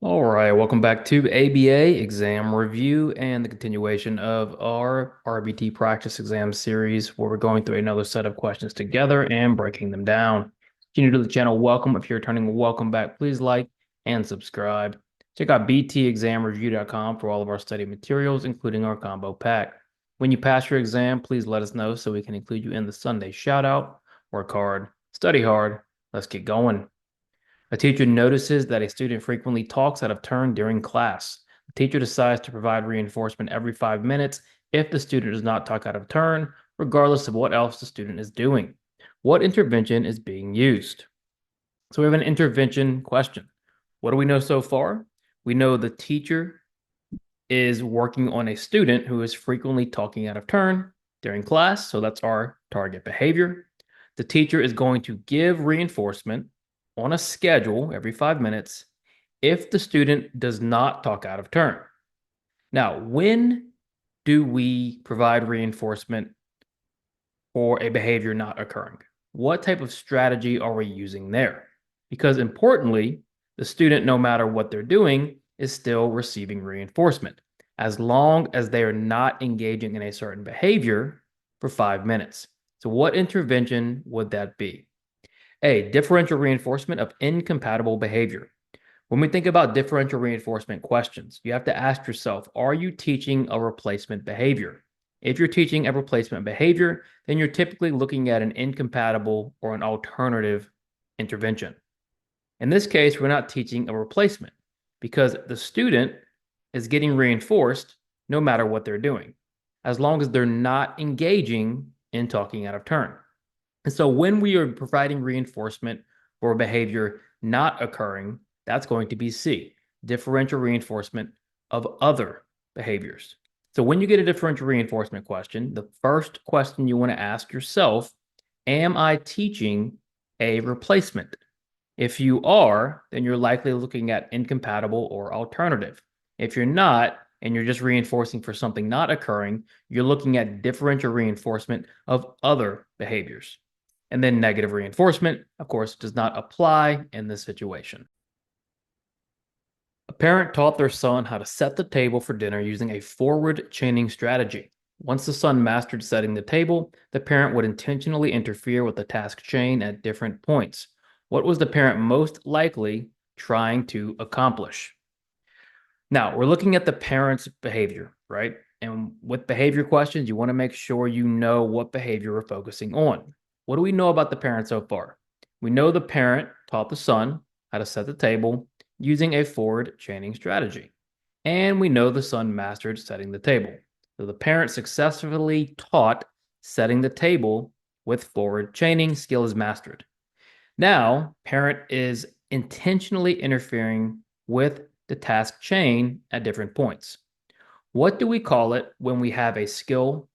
All right, welcome back to ABA exam review and the continuation of our RBT practice exam series where we're going through another set of questions together and breaking them down. If you're new to the channel, welcome. If you're returning, welcome back. Please like and subscribe. Check out btexamreview.com for all of our study materials, including our combo pack. When you pass your exam, please let us know so we can include you in the Sunday shout out. Work hard, study hard. Let's get going. A teacher notices that a student frequently talks out of turn during class. The teacher decides to provide reinforcement every 5 minutes if the student does not talk out of turn, regardless of what else the student is doing. What intervention is being used? So we have an intervention question. What do we know so far? We know the teacher is working on a student who is frequently talking out of turn during class. So that's our target behavior. The teacher is going to give reinforcement on a schedule every 5 minutes if the student does not talk out of turn. Now, when do we provide reinforcement for a behavior not occurring? What type of strategy are we using there? Because importantly, the student, no matter what they're doing, is still receiving reinforcement as long as they are not engaging in a certain behavior for 5 minutes. So, what intervention would that be? A, differential reinforcement of incompatible behavior. When we think about differential reinforcement questions, you have to ask yourself, are you teaching a replacement behavior? If you're teaching a replacement behavior, then you're typically looking at an incompatible or an alternative intervention. In this case, we're not teaching a replacement because the student is getting reinforced no matter what they're doing, as long as they're not engaging in talking out of turn. And so when we are providing reinforcement for a behavior not occurring, that's going to be C, differential reinforcement of other behaviors. So when you get a differential reinforcement question, the first question you want to ask yourself, am I teaching a replacement? If you are, then you're likely looking at incompatible or alternative. If you're not, and you're just reinforcing for something not occurring, you're looking at differential reinforcement of other behaviors. And then negative reinforcement, of course, does not apply in this situation. A parent taught their son how to set the table for dinner using a forward chaining strategy. Once the son mastered setting the table, the parent would intentionally interfere with the task chain at different points. What was the parent most likely trying to accomplish? Now, we're looking at the parent's behavior, right? And with behavior questions, you want to make sure you know what behavior we're focusing on. What do we know about the parent so far? We know the parent taught the son how to set the table using a forward chaining strategy. And we know the son mastered setting the table. So the parent successfully taught setting the table with forward chaining, skill is mastered. Now, parent is intentionally interfering with the task chain at different points. What do we call it when we have a skill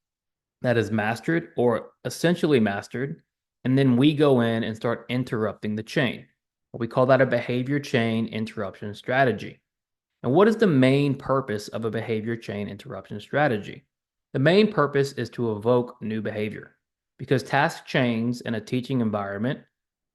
that is mastered or essentially mastered, and then we go in and start interrupting the chain? Well, we call that a behavior chain interruption strategy. And what is the main purpose of a behavior chain interruption strategy? The main purpose is to evoke new behavior because task chains in a teaching environment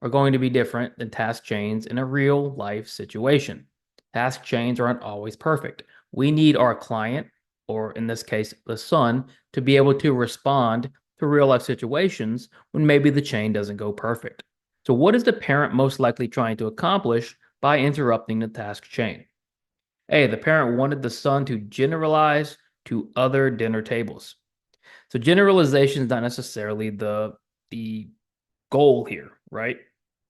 are going to be different than task chains in a real life situation. Task chains aren't always perfect. We need our client, or in this case, the son, to be able to respond to real life situations when maybe the chain doesn't go perfect. So, what is the parent most likely trying to accomplish by interrupting the task chain? A, the parent wanted the son to generalize to other dinner tables. So generalization is not necessarily the goal here, right?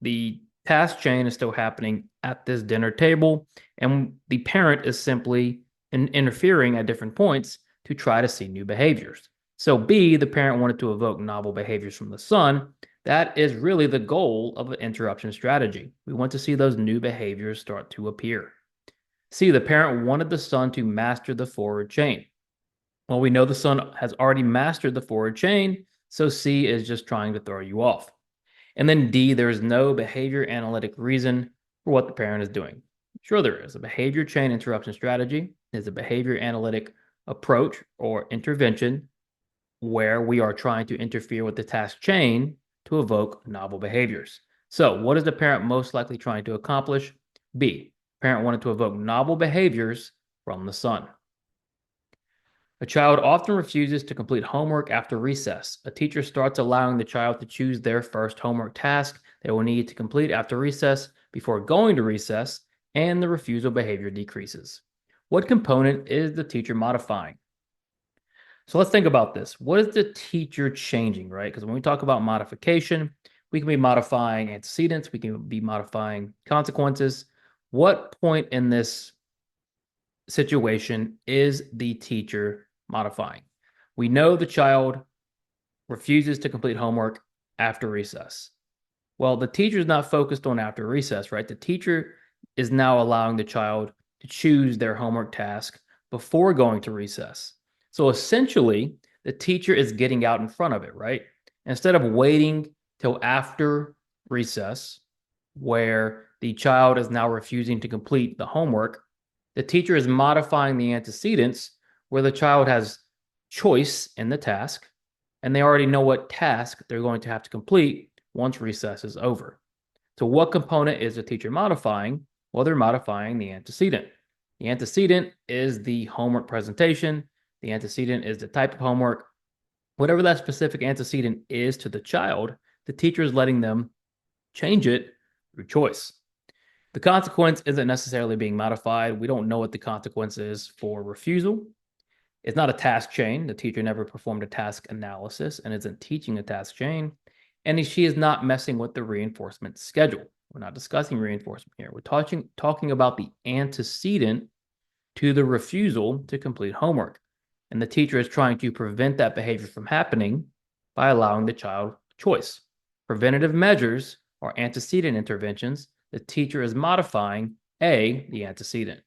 The task chain is still happening at this dinner table, and the parent is simply interfering at different points to try to see new behaviors. So B, the parent wanted to evoke novel behaviors from the son. That is really the goal of an interruption strategy. We want to see those new behaviors start to appear. C, the parent wanted the son to master the forward chain. Well, we know the son has already mastered the forward chain, so C is just trying to throw you off. And then D, there is no behavior analytic reason for what the parent is doing. Sure, there is. A behavior chain interruption strategy is a behavior analytic approach or intervention where we are trying to interfere with the task chain to evoke novel behaviors. So, what is the parent most likely trying to accomplish? B, Parent wanted to evoke novel behaviors from the son. A child often refuses to complete homework after recess. A teacher starts allowing the child to choose their first homework task they will need to complete after recess before going to recess, and the refusal behavior decreases. What component is the teacher modifying? So let's think about this. What is the teacher changing, right? Because when we talk about modification, we can be modifying antecedents, we can be modifying consequences. What point in this situation is the teacher modifying? We know the child refuses to complete homework after recess. Well, the teacher is not focused on after recess, right? The teacher is now allowing the child to choose their homework task before going to recess. So essentially, the teacher is getting out in front of it, right? Instead of waiting till after recess, where the child is now refusing to complete the homework, the teacher is modifying the antecedents where the child has choice in the task, and they already know what task they're going to have to complete once recess is over. So what component is the teacher modifying? Well, they're modifying the antecedent. The antecedent is the homework presentation. The antecedent is the type of homework. Whatever that specific antecedent is to the child, the teacher is letting them change it through choice. The consequence isn't necessarily being modified. We don't know what the consequence is for refusal. It's not a task chain. The teacher never performed a task analysis and isn't teaching a task chain. And she is not messing with the reinforcement schedule. We're not discussing reinforcement here. We're talking about the antecedent to the refusal to complete homework. And the teacher is trying to prevent that behavior from happening by allowing the child choice. Preventative measures are antecedent interventions. The teacher is modifying the antecedent.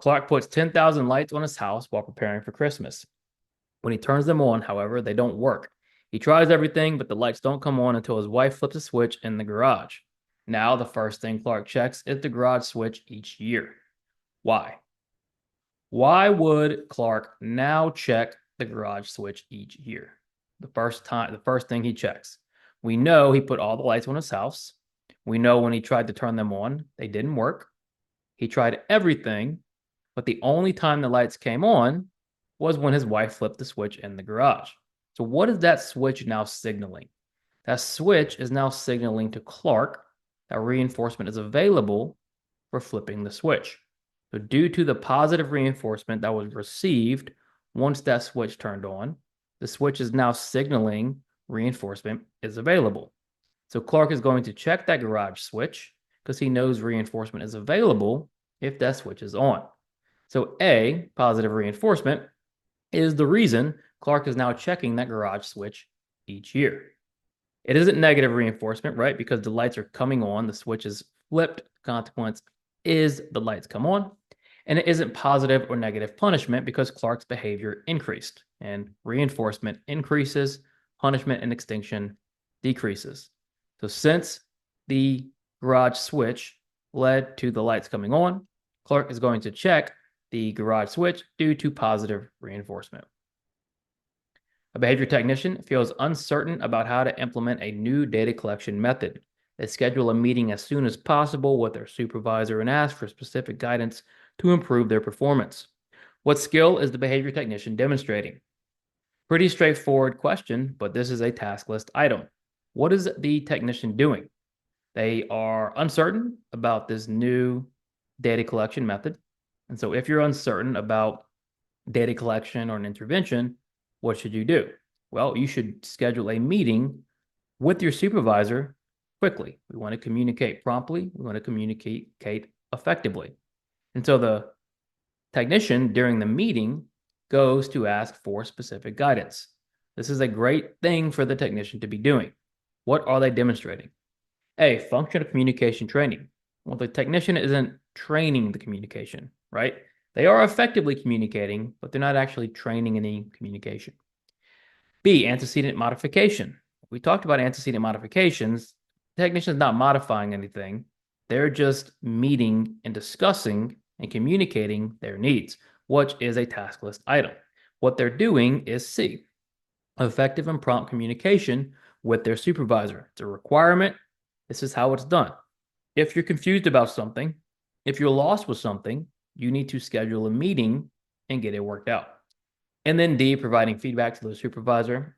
Clark puts 10,000 lights on his house while preparing for Christmas. When he turns them on, however, they don't work. He tries everything, but the lights don't come on until his wife flips a switch in the garage. Now, the first thing Clark checks is the garage switch each year. Why? Why would Clark now check the garage switch each year? The first thing he checks. We know he put all the lights on his house. We know when he tried to turn them on, they didn't work. He tried everything, but the only time the lights came on was when his wife flipped the switch in the garage. So what is that switch now signaling? That switch is now signaling to Clark that reinforcement is available for flipping the switch. So due to the positive reinforcement that was received once that switch turned on, the switch is now signaling reinforcement is available. So Clark is going to check that garage switch because he knows reinforcement is available if that switch is on. So A, positive reinforcement, is the reason Clark is now checking that garage switch each year. It isn't negative reinforcement, right? Because the lights are coming on, the switch is flipped. Consequence is the lights come on. And it isn't positive or negative punishment because Clark's behavior increased. And reinforcement increases, punishment and extinction decreases. So since the garage switch led to the lights coming on, Clark is going to check the garage switch due to positive reinforcement. A behavior technician feels uncertain about how to implement a new data collection method. They schedule a meeting as soon as possible with their supervisor and ask for specific guidance to improve their performance. What skill is the behavior technician demonstrating? Pretty straightforward question, but this is a task list item. What is the technician doing? They are uncertain about this new data collection method. And so if you're uncertain about data collection or an intervention, what should you do? Well, you should schedule a meeting with your supervisor quickly. We want to communicate promptly. We want to communicate effectively. And so the technician during the meeting goes to ask for specific guidance. This is a great thing for the technician to be doing. What are they demonstrating? A, functional communication training. Well, the technician isn't training the communication, right? They are effectively communicating, but they're not actually training any communication. B, antecedent modification. We talked about antecedent modifications. The technician is not modifying anything. They're just meeting and discussing and communicating their needs, which is a task list item. What they're doing is C, effective and prompt communication with their supervisor. It's a requirement. This is how it's done. If you're confused about something, if you're lost with something, you need to schedule a meeting and get it worked out. And then D, providing feedback to the supervisor.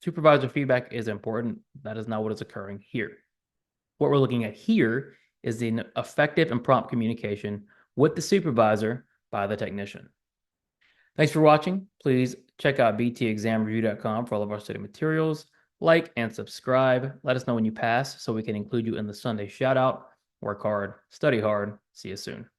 Supervisor feedback is important. That is not what is occurring here. What we're looking at here is the effective and prompt communication with the supervisor by the technician. Thanks for watching. Please check out btexamreview.com for all of our study materials. Like and subscribe. Let us know when you pass so we can include you in the Sunday shout out. Work hard, study hard. See you soon.